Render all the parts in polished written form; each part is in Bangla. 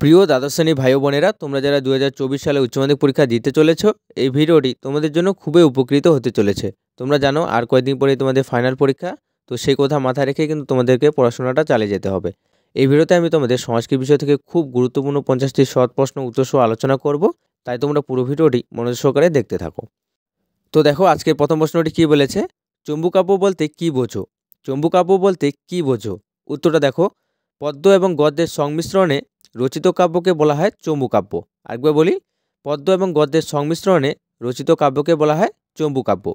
প্রিয় দ্বাদশ শ্রেণী ভাই ও বোনেরা, তোমরা যারা 2024 সালে উচ্চ মাধ্যমিক পরীক্ষা দিতে চলেছো, এই ভিডিওটি তোমাদের জন্য খুবই উপকৃত হতে চলেছে। তোমরা জানো আর কয়েকদিন পরেই তোমাদের ফাইনাল পরীক্ষা, তো সেই কথা মাথায় রেখে কিন্তু তোমাদেরকে পড়াশোনাটা চালিয়ে যেতে হবে। এই ভিডিওতে আমি তোমাদের সংস্কৃত বিষয় থেকে খুব গুরুত্বপূর্ণ 50টি শর্ট প্রশ্ন উত্তর সহ আলোচনা করব, তাই তোমরা পুরো ভিডিওটি মনোযোগ সহকারে দেখতে থাকো। তো দেখো, আজকের প্রথম প্রশ্নটি কী বলেছে, চম্বুকাব্য বলতে কী বোঝো? চম্বুকাব্য বলতে কী বোঝো? উত্তরটা দেখো, পদ্য এবং গদ্যের সংমিশ্রণে রচিত কাব্যকে বলা হয় চম্বুকাব্য। আরেকবার বলি, পদ্য এবং গদ্যের সংমিশ্রণে রচিত কাব্যকে বলা হয় চম্বুকাব্য।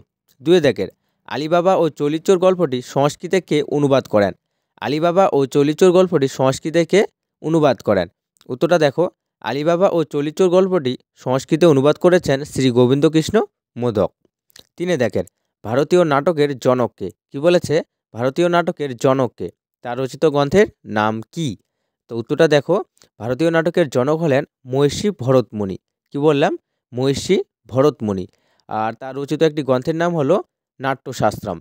দুই দেখের, আলিবাবা ও চলিচোর গল্পটি সংস্কৃতে কে অনুবাদ করেন? আলিবাবা ও চলিচোর গল্পটি সংস্কৃতে কে অনুবাদ করেন? উত্তরটা দেখো, আলিবাবা ও চলিচোর গল্পটি সংস্কৃতে অনুবাদ করেছেন শ্রী গোবিন্দকৃষ্ণ মোদক। তিনে দেখেন, ভারতীয় নাটকের জনককে? কি বলেছে, ভারতীয় নাটকের জনককে, তার রচিত গ্রন্থের নাম কি? তো উত্তরটা দেখো, ভারতীয় নাটকের জনক হলেন মহর্ষি ভরতমুনি। কি বললাম, মহর্ষি ভরতমুনি। আর তার রচিত একটি গ্রন্থের নাম হলো নাট্যশাস্ত্রম।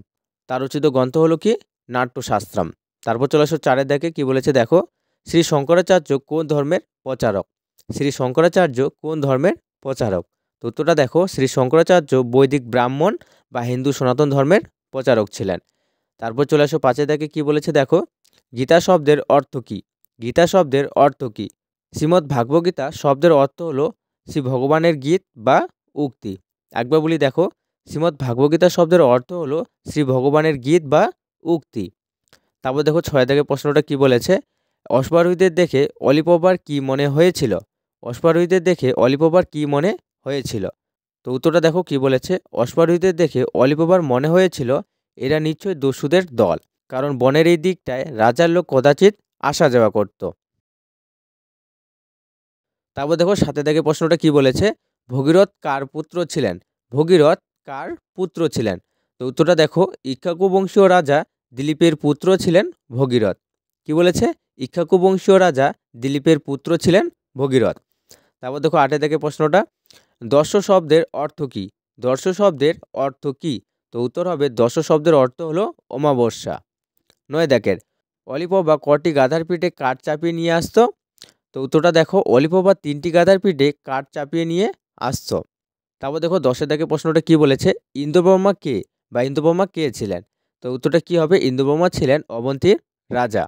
তার রচিত গ্রন্থ হলো কি, নাট্যশাস্ত্রম। তারপর চলে আসো চারের দেখে, কি বলেছে দেখো, শ্রী শঙ্করাচার্য কোন ধর্মের প্রচারক? শ্রী শঙ্করাচার্য কোন ধর্মের প্রচারক? তো উত্তরটা দেখো, শ্রী শঙ্করাচার্য বৈদিক ব্রাহ্মণ বা হিন্দু সনাতন ধর্মের প্রচারক ছিলেন। তারপর চলে আসো পাঁচে দেখে, কি বলেছে দেখো, গীতা শব্দের অর্থ কী? গীতা শব্দের অর্থ কী? শ্রীমদ্ ভাগবত শব্দের অর্থ হলো শ্রী ভগবানের গীত বা উক্তি। একবার বলি দেখো, শ্রীমদ্ ভাগবত শব্দের অর্থ হলো শ্রী ভগবানের গীত বা উক্তি। তারপর দেখো ছয় দাগের প্রশ্নটা কি বলেছে, অশ্বারোহীদের দেখে অলিপবার কি মনে হয়েছিল? অশ্বারোহীদের দেখে অলিপবার কি মনে হয়েছিল? তো উত্তরটা দেখো, কি বলেছে, অশ্বারোহীদের দেখে অলিপবার মনে হয়েছিল এরা নিশ্চয়ই দস্যুদের দল, কারণ বনের এই দিকটায় রাজার লোক কদাচিৎ আসা যাওয়া করত। তারপর দেখো সাথে দেখে প্রশ্নটা কি বলেছে, ভগীরথ কার পুত্র ছিলেন? ভগীরথ কার পুত্র ছিলেন? তো উত্তরটা দেখো, ইক্ষ্বাকু বংশীয় রাজা দিলীপের পুত্র ছিলেন ভগীরথ। কি বলেছে, ইক্ষ্বাকু বংশীয় রাজা দিলীপের পুত্র ছিলেন ভগীরথ। তারপর দেখো আটে দেখে প্রশ্নটা, দর্শ শব্দের অর্থ কী? দর্শ শব্দের অর্থ কী? তো উত্তর হবে, দর্শ শব্দের অর্থ হলো অমাবস্যা। নয় দেখের, অলিপবা কটি গাধার পিঠে কাঠ চাপিয়ে নিয়ে আসতো? তো উত্তরটা দেখো, অলিপবা 3টি গাধার পিঠে কাঠ চাপিয়ে নিয়ে আসতো। তারপর দেখো দশে দেখে প্রশ্নটা কি বলেছে, ইন্দ্রবর্মা কে বা ইন্দ্রবর্মা কে ছিলেন? তো উত্তরটা কি হবে, ইন্দ্রবর্মা ছিলেন অবন্তীর রাজা।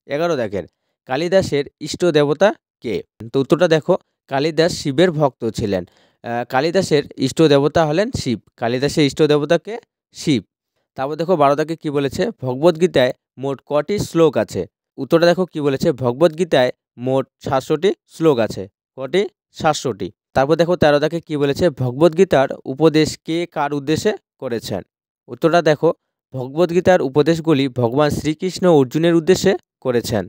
11 দেখেন, কালিদাসের ইষ্ট দেবতা কে? তো উত্তরটা দেখো, কালিদাস শিবের ভক্ত ছিলেন। কালিদাসের ইষ্ট দেবতা হলেন শিব। কালিদাসের ইষ্ট দেবতাকে শিব। তারপর দেখো 12 দাগে কি বলেছে, ভগবদ্গীতায় মোট কটি শ্লোক আছে? উত্তরটা দেখো, কি বলেছে, ভগবদ্গীতায় মোট 700টি শ্লোক আছে। কটি? 700টি। তারপর দেখো 13 দাগে কি বলেছে, ভগবদ্গীতার উপদেশ কে কার উদ্দেশ্যে করেছেন? উত্তরটা দেখো, ভগবদ্গীতার উপদেশগুলি ভগবান শ্রীকৃষ্ণ অর্জুনের উদ্দেশ্যে করেছেন।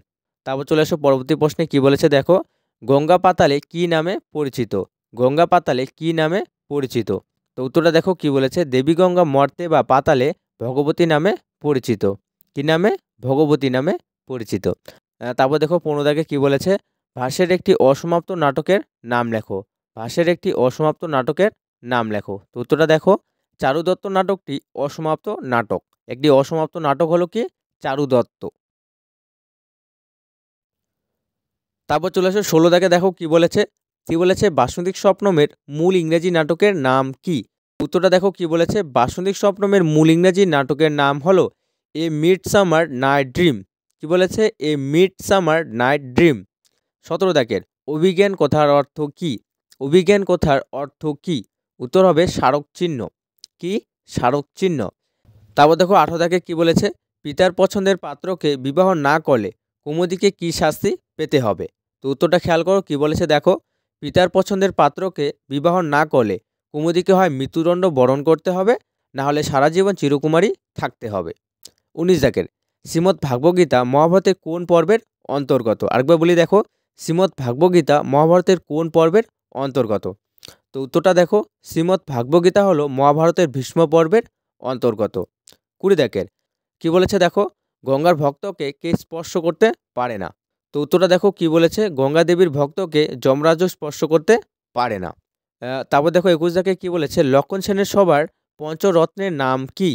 তারপর চলে আসো পরবর্তী প্রশ্নে, কি বলেছে দেখো, গঙ্গা পাতালে কি নামে পরিচিত? গঙ্গা পাতালে কি নামে পরিচিত? তো উত্তরটা দেখো, কি বলেছে, দেবী গঙ্গা মর্তে বা পাতালে ভগবতী নামে পরিচিত। কি নামে? ভগবতী নামে পরিচিত। তারপর দেখো 15 দাগে কি বলেছে, ভাষের একটি অসমাপ্ত নাটকের নাম লেখো। ভাষের একটি অসমাপ্ত নাটকের নাম লেখো। তো উত্তরটা দেখো, চারুদত্ত নাটকটি অসমাপ্ত নাটক। একটি অসমাপ্ত নাটক হলো কি, চারুদত্ত। তারপর চলে আসো 16 দাগে দেখো কি বলেছে, কি বলেছে, বাসন্তী স্বপ্নমের মূল ইংরেজি নাটকের নাম কি? উত্তরটা দেখো, কি বলেছে, বাসন্তী স্বপ্নমের মূল ইংরেজি নাটকের নাম হলো এ মিডসামার নাইট ড্রিম। কি বলেছে, এ মিডসামার নাইট ড্রিম। 17 দাগের, অভিজ্ঞান কথার অর্থ কি? অভিজ্ঞান কথার অর্থ কি? উত্তর হবে স্মারক চিহ্ন। কি? স্মারক চিহ্ন। তারপর দেখো 18 দাগে কি বলেছে, পিতার পছন্দের পাত্রকে বিবাহ না করলে কুমুদিকে কি শাস্তি পেতে হবে? তো উত্তরটা খেয়াল করো, কি বলেছে দেখো, পিতার পছন্দের পাত্রকে বিবাহ না করলে কুমুদিকে হয় মৃত্যুদণ্ড বরণ করতে হবে, না হলে সারা জীবন চিরকুমারী থাকতে হবে। 19 দাগের, শ্রীমদ্ ভাগবত মহাভারতের কোন পর্বের অন্তর্গত? আরেকবার বলি দেখো, শ্রীমদ্ ভাগবত মহাভারতের কোন পর্বের অন্তর্গত? তো উত্তরটা দেখো, শ্রীমদ্ ভাগবত হলো মহাভারতের ভীষ্ম পর্বের অন্তর্গত। 20 দাগের, কি বলেছে দেখো, গঙ্গার ভক্তকে কে স্পর্শ করতে পারে না? তো উত্তরটা দেখো, কি বলেছে, গঙ্গা দেবীর ভক্তকে যমরাজও স্পর্শ করতে পারে না। তারপর দেখো 21 দাগে কি বলেছে, লক্ষণ সেনের সভার পঞ্চরত্নের নাম কি?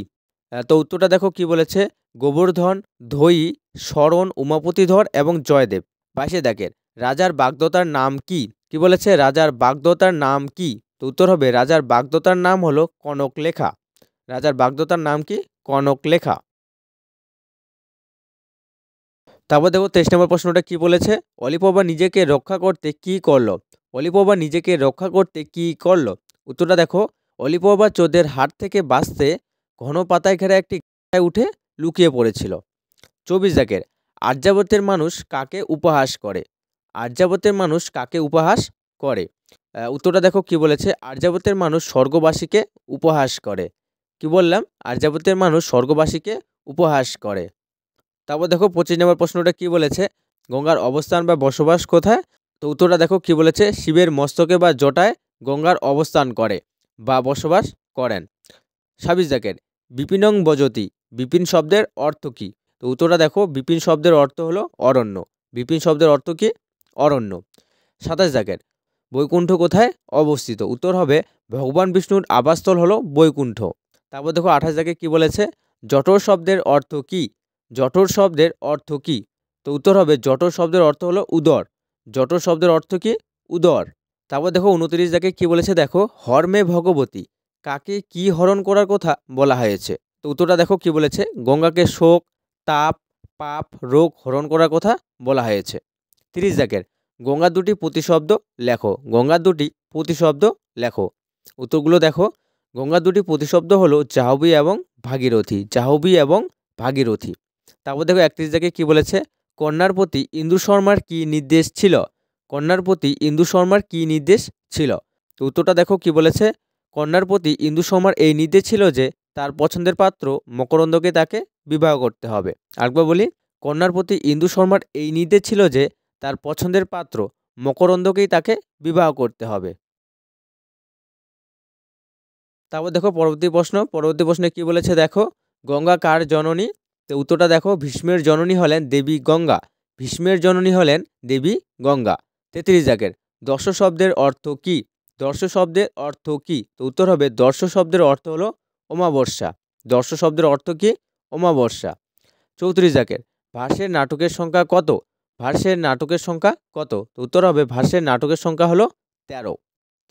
তো উত্তরটা দেখো, কি বলেছে, গোবর্ধন, ধয়ী, শরণ, উমাপতিধর এবং জয়দেব। 22 দাগের, রাজার বাগদত্তার নাম কি? কি বলেছে? রাজার বাগদত্তার নাম কি? তো উত্তর হবে রাজার বাগদত্তার নাম হলো কনকলেখা। রাজার বাগদত্তার নাম কি? কনকলেখা। তারপর দেখো 23 নম্বর প্রশ্নটা কি বলেছে? অলিপ্রভা নিজেকে রক্ষা করতে কি করলো? অলিপ্রভা নিজেকে রক্ষা করতে কি করলো? উত্তরটা দেখো, অলিপ্রভা চোরদের হাত থেকে বাঁচতে ঘন পাতায় ঘেরা একটি গাছটায় উঠে লুকিয়ে পড়েছিল। 24 দাগের আর্যাবর্তের মানুষ কাকে উপহাস করে? আর্যাবর্তের মানুষ কাকে উপহাস করে? উত্তরটা দেখো কি বলেছে? আর্যাবর্তের মানুষ স্বর্গবাসীকে উপহাস করে। কি বললাম? আর্যাবর্তের মানুষ স্বর্গবাসীকে উপহাস করে। তারপর দেখো 25 নম্বর প্রশ্নটা কি বলেছে? গঙ্গার অবস্থান বা বসবাস কোথায়? তো উত্তরটা দেখো কি বলেছে? শিবের মস্তকে বা জটায় গঙ্গার অবস্থান করে বা বসবাস করেন। 26 দাগের বিপিনং বজতি, বিপিন শব্দের অর্থ কী? তো উত্তরটা দেখো, বিপিন শব্দের অর্থ হলো অরণ্য। বিপিন শব্দের অর্থ কী? অরণ্য। 27 দাগের বৈকুণ্ঠ কোথায় অবস্থিত? উত্তর হবে ভগবান বিষ্ণুর আবাসস্থল হলো বৈকুণ্ঠ। তারপর দেখো 28 দাগে কী বলেছে? জঠর শব্দের অর্থ কী? জঠর শব্দের অর্থ কী? তো উত্তর হবে জঠর শব্দের অর্থ হলো উদর। জঠর শব্দের অর্থ কী? উদর। তারপর দেখো 29 দাগে কী বলেছে? দেখো, হর্মে ভগবতী কাকে কি হরণ করার কথা বলা হয়েছে? তো উত্তরটা দেখো কি বলেছে? গঙ্গাকে শোক, তাপ, পাপ, রোগ হরণ করার কথা বলা হয়েছে। 30 দাগের গঙ্গার দুটি প্রতিশব্দ লেখো। গঙ্গার দুটি প্রতিশব্দ লেখো। উত্তরগুলো দেখো, গঙ্গার দুটি প্রতিশব্দ হলো জাহ্নবী এবং ভাগীরথী। জাহ্নবী এবং ভাগীরথী। তারপর দেখো 31 দাগে কি বলেছে? কন্যার প্রতি ইন্দু শর্মার কি নির্দেশ ছিল? কন্যার প্রতি ইন্দু শর্মার কি নির্দেশ ছিল? তো উত্তরটা দেখো কি বলেছে? কন্যার প্রতি ইন্দু শর্মার এই নির্দেশ ছিল যে তার পছন্দের পাত্র মকরন্দকে তাকে বিবাহ করতে হবে। আরেকবার বলি, কন্যার প্রতি ইন্দু শর্মার এই নির্দেশ ছিল যে তার পছন্দের পাত্র মকরন্দকেই তাকে বিবাহ করতে হবে। তারপর দেখো পরবর্তী প্রশ্ন। পরবর্তী প্রশ্নে কি বলেছে? দেখো, গঙ্গা কার জননী? তো উত্তরটা দেখো, ভীষ্মের জননী হলেন দেবী গঙ্গা। ভীষ্মের জননী হলেন দেবী গঙ্গা। 33 দাগের দর্শ শব্দের অর্থ কী? দর্শ শব্দের অর্থ কী? তো উত্তর হবে দর্শ শব্দের অর্থ হলো অমাবস্যা। দর্শ শব্দের অর্থ কী? অমাবস্যা। 34 দাগের ভার্সের নাটকের সংখ্যা কত? ভার্সের নাটকের সংখ্যা কত? তো উত্তর হবে ভার্সের নাটকের সংখ্যা হলো 13।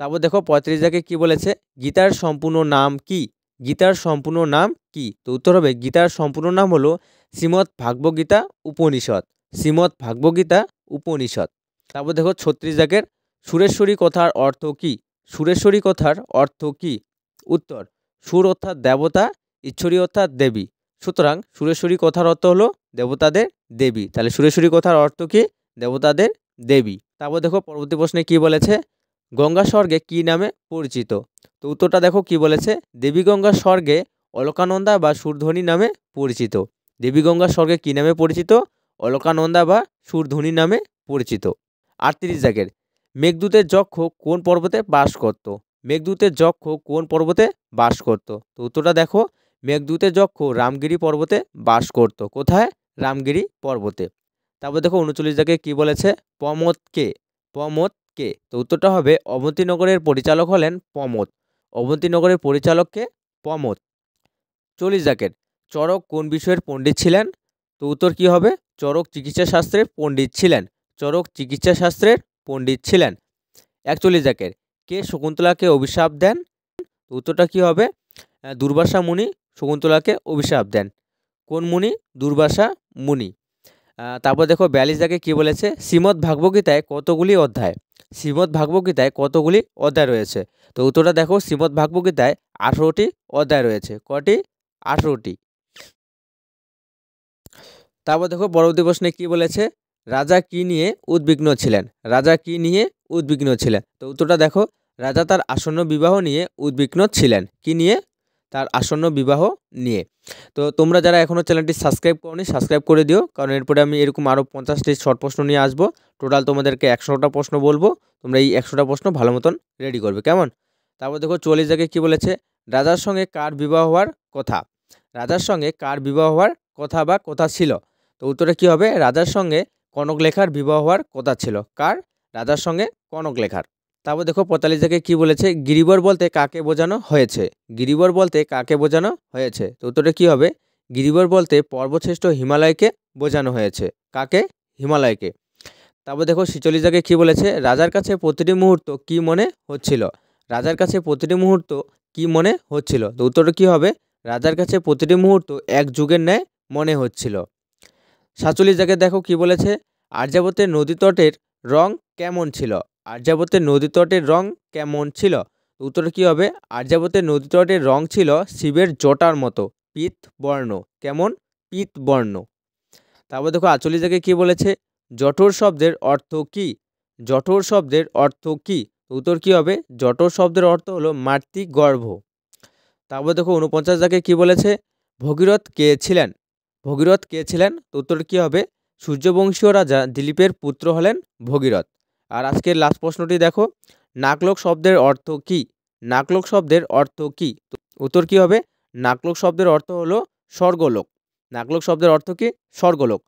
তারপর দেখো 35 দাগে কি বলেছে? গীতার সম্পূর্ণ নাম কি? গীতার সম্পূর্ণ নাম কি? তো উত্তর হবে গীতার সম্পূর্ণ নাম হলো শ্রীমদ্ ভাগবত গীতা উপনিষদ। শ্রীমদ্ ভাগবত গীতা উপনিষদ। তারপর দেখো 36 দাগের সুরেশ্বরী কথার অর্থ কী? সুরেশ্বরী কথার অর্থ কী? উত্তর, সুর অর্থাৎ দেবতা, ঈশ্বরী অর্থাৎ দেবী। সুতরাং সুরেশ্বরী কথার অর্থ হলো দেবতাদের দেবী। তাহলে সুরেশ্বরী কথার অর্থ কী? দেবতাদের দেবী। তারপর দেখো পরবর্তী প্রশ্নে কি বলেছে? গঙ্গা স্বর্গে কী নামে পরিচিত? তো উত্তরটা দেখো কি বলেছে? দেবী গঙ্গা স্বর্গে অলকানন্দা বা সুরধ্বনি নামে পরিচিত। দেবী গঙ্গা স্বর্গে কী নামে পরিচিত? অলকানন্দা বা সুরধ্বনি নামে পরিচিত। 38 দাগের মেঘদূতের যক্ষ কোন পর্বতে বাস করত? মেঘদূতের যক্ষ কোন পর্বতে বাস করত? তো উত্তরটা দেখো, মেঘদূতের যক্ষ রামগিরি পর্বতে বাস করত। কোথায়? রামগিরি পর্বতে। তারপর দেখো 39 দাগে কী বলেছে? প্রমোদ কে? প্রমোদ কে? তো উত্তরটা হবে অবন্তীনগরের পরিচালক হলেন প্রমোদ। অবন্তীনগরের পরিচালককে প্রমোদ। 40 দাগের চরক কোন বিষয়ের পণ্ডিত ছিলেন? তো উত্তর কী হবে? চরক চিকিৎসা শাস্ত্রের পণ্ডিত ছিলেন। চরক চিকিৎসা শাস্ত্রের পণ্ডিত ছিলেন। 41 দাগের কে শকুন্তলাকে অভিশাপ দেন? তো উত্তরটা কী হবে? দুর্বাসা মুনি শকুন্তলাকে অভিশাপ দেন। কোন মুনি? দুর্বাসা মুনি। তারপর দেখো 42 দাগে কী বলেছে? শ্রীমদ্ ভাগবত গীতায় কতগুলি অধ্যায়? শ্রীমদ্ ভাগবত গীতায় কতগুলি অধ্যায় রয়েছে? তো উত্তরটা দেখো, শ্রীমদ্ ভাগবত গীতায় 18টি অধ্যায় রয়েছে। কটি? 18টি। তারপর দেখো পরবর্তী প্রশ্নে কি বলেছে? রাজা কি নিয়ে উদ্বিগ্ন ছিলেন? রাজা কি নিয়ে উদ্বিগ্ন ছিলেন? তো উত্তরটা দেখো, রাজা তার আসন্ন বিবাহ নিয়ে উদ্বিগ্ন ছিলেন। কি নিয়ে? তার আসন্ন বিবাহ নিয়ে। তো তোমরা যারা এখনও চ্যানেলটি সাবস্ক্রাইব করোনি সাবস্ক্রাইব করে দিও, কারণ এরপরে আমি এরকম আরও 50টি শর্ট প্রশ্ন নিয়ে আসবো। টোটাল তোমাদেরকে 100টা প্রশ্ন বলবো, তোমরা এই 100টা প্রশ্ন ভালো মতন রেডি করবে, কেমন? তারপর দেখো 44 দাগে কী বলেছে? রাজার সঙ্গে কার বিবাহ হওয়ার কথা? রাজার সঙ্গে কার বিবাহ হওয়ার কথা বা কথা ছিল? তো উত্তরে কী হবে? রাজার সঙ্গে কনকলেখার বিবাহ হওয়ার কথা ছিল। কার? রাজার সঙ্গে কনকলেখার। তারপর দেখো 45 থেকে কী বলেছে? গিরিবর বলতে কাকে বোঝানো হয়েছে? গিরিবর বলতে কাকে বোঝানো হয়েছে? তো উত্তরে কী হবে? গিরিবর বলতে পর্বতশ্রেষ্ঠ হিমালয়কে বোঝানো হয়েছে। কাকে? হিমালয়কে। তারপর দেখো 46 দাগে কী বলেছে, রাজার কাছে প্রতিটি মুহূর্ত কী মনে হচ্ছিল। রাজার কাছে প্রতিটি মুহূর্ত কী মনে হচ্ছিল, তো উত্তরটা কী হবে, রাজার কাছে প্রতিটি মুহূর্ত এক যুগের ন্যায় মনে হচ্ছিল। 47 দাগে দেখো কী বলেছে, আর্যাবতের নদীতটের রং কেমন ছিল। আর্যাবতের নদীতটের রং কেমন ছিল, উত্তরটা কী হবে, আর্যাবতের নদীতটের রং ছিল শিবের জটার মতো পীত বর্ণ। কেমন, পীত বর্ণ। তারপর দেখো 48 দাগে কী বলেছে, জঠর শব্দের অর্থ কী। জঠর শব্দের অর্থ কী, উত্তর কী হবে, জঠর শব্দের অর্থ হলো মাতৃগর্ভ। তারপর দেখো 49 দাগে কী বলেছে, ভগীরথ কে ছিলেন। ভগীরথ কে ছিলেন, তো উত্তর কী হবে, সূর্যবংশীয় রাজা দিলীপের পুত্র হলেন ভগীরথ। আর আজকের লাস্ট প্রশ্নটি দেখো, নাকলক শব্দের অর্থ কী। নাকলক শব্দের অর্থ কী, উত্তর কী হবে, নাকলক শব্দের অর্থ হলো স্বর্গলোক। নাকলক শব্দের অর্থ কী, স্বর্গলোক।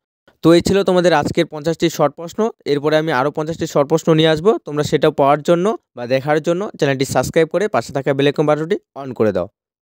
তো এই ছিল তোমাদের আজকের 50টি শর্ট প্রশ্ন। এরপরে আমি আরও 50টি শর্ট প্রশ্ন নিয়ে আসবো। তোমরা সেটা পাওয়ার জন্য বা দেখার জন্য চ্যানেলটি সাবস্ক্রাইব করে পাশে থাকা বেল আইকন বাটনটি অন করে দাও।